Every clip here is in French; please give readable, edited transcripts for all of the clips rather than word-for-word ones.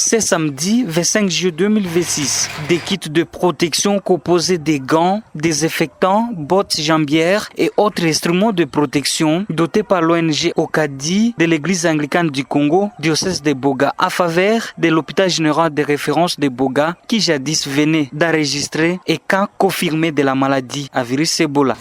C'est samedi 25 juillet 2026. Des kits de protection composés des gants, désinfectants, bottes jambières et autres instruments de protection dotés par l'ONG Okadi de l'Église anglicane du Congo, diocèse de Boga, en faveur de l'hôpital général de référence de Boga qui jadis venait d'enregistrer et cas confirmé de la maladie à virus Ebola.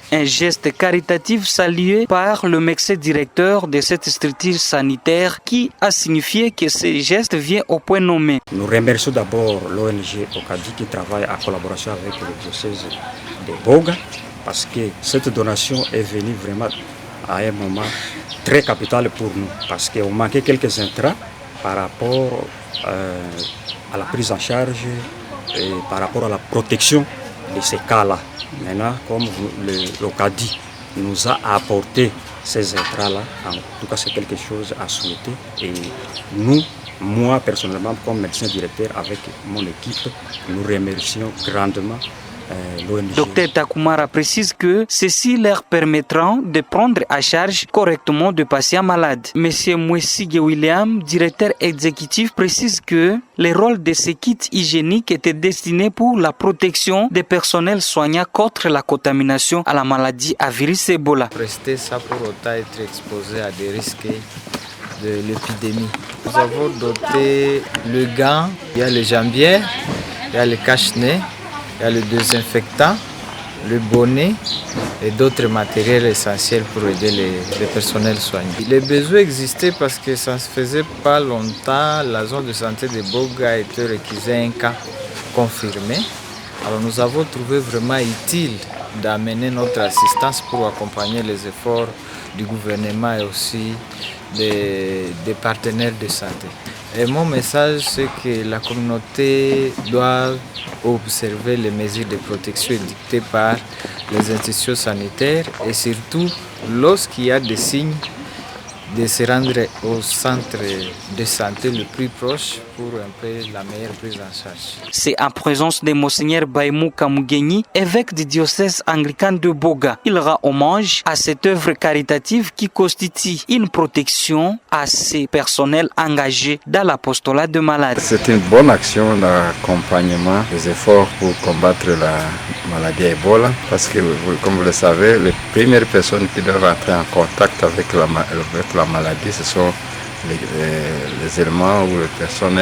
Un geste caritatif salué par le médecin directeur de cette structure sanitaire qui a signifié que ce geste vient au point nommé. Nous remercions d'abord l'ONG Okadi qui travaille en collaboration avec le diocèse de Boga parce que cette donation est venue vraiment à un moment très capital pour nous parce qu'on manquait quelques intrants par rapport à la prise en charge et par rapport à la protection de ces cas-là. Maintenant, comme l'Okadi nous a apporté ces intrants-là, en tout cas c'est quelque chose à souhaiter. Et nous, moi personnellement, comme médecin directeur avec mon équipe, nous remercions grandement l'ONG. Dr Takumara précise que ceci leur permettra de prendre à charge correctement de patients malades. Monsieur Mwesige William, directeur exécutif, précise que le rôle de ces kits hygiéniques était destiné pour la protection des personnels soignants contre la contamination à la maladie à virus Ebola. Rester ça pour autant être exposé à des risques de l'épidémie. Nous avons doté le gant, il y a les jambières, il y a le cache-nez, il y a le désinfectant, le bonnet et d'autres matériels essentiels pour aider les personnels soignants. Les besoins existaient parce que ça ne se faisait pas longtemps. La zone de santé de Boga était réquisée un cas confirmé. Alors nous avons trouvé vraiment utile d'amener notre assistance pour accompagner les efforts du gouvernement et aussi des partenaires de santé. Et mon message, c'est que la communauté doit observer les mesures de protection dictées par les institutions sanitaires et surtout, lorsqu'il y a des signes, de se rendre au centre de santé le plus proche pour un peu la meilleure prise en charge. C'est en présence de Monseigneur Baimou Kamugeni, évêque du diocèse anglican de Boga. Il rend hommage à cette œuvre caritative qui constitue une protection à ces personnels engagés dans l'apostolat de malades. C'est une bonne action d'accompagnement des efforts pour combattre la maladie Ebola parce que, comme vous le savez, les premières personnes qui doivent entrer en contact avec la maladie, ce sont les éléments ou les personnels